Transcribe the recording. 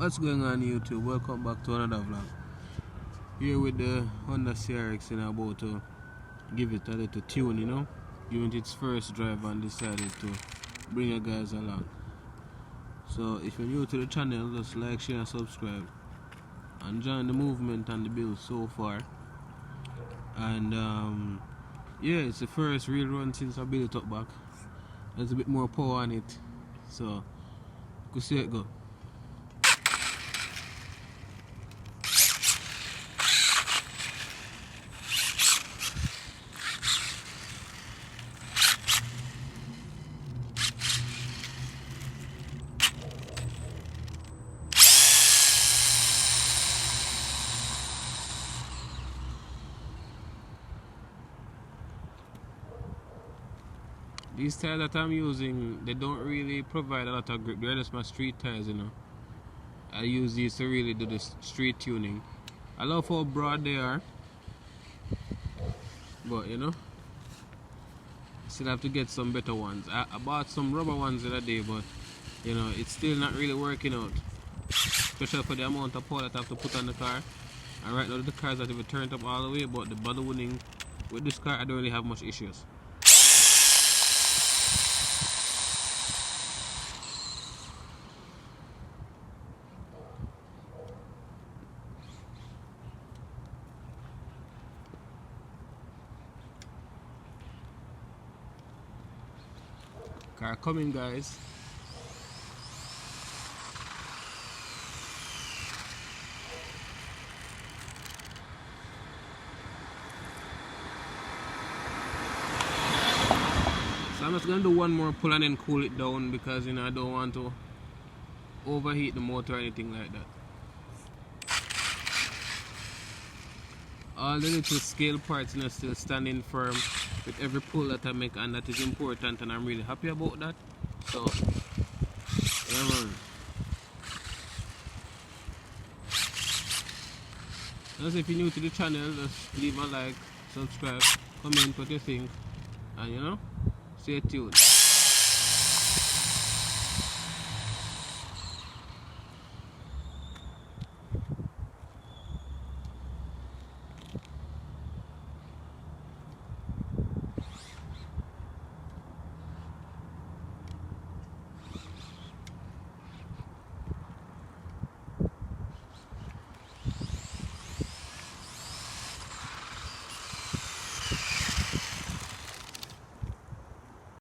What's going on YouTube? Welcome back to another vlog. Here with the Honda CRX and I'm about to give it a little tune, you know. Give it its first drive and decided to bring you guys along. So if you're new to the channel, just like, share and subscribe. And join the movement and the build so far. And yeah, it's the first real run since I built it up back. There's a bit more power on it. So, go see it go. These tires that I'm using, they don't really provide a lot of grip. They're just my street tires, you know. I use these to really do the street tuning. I love how broad they are, but you know, still have to get some better ones. I bought some rubber ones the other day, but you know, it's still not really working out, especially for the amount of power that I have to put on the car. And right now the car is not even turned up all the way, but the ballooning with this car I don't really have much issues. Car coming, guys. So I'm just gonna do one more pull and then cool it down because you know I don't want to overheat the motor or anything like that. All the little scale parts, you know, still standing firm with every pull that I make, and that is important, and I'm really happy about that. So, yeah, man. Also, if you're new to the channel, just leave a like, subscribe, comment what you think, and you know, stay tuned.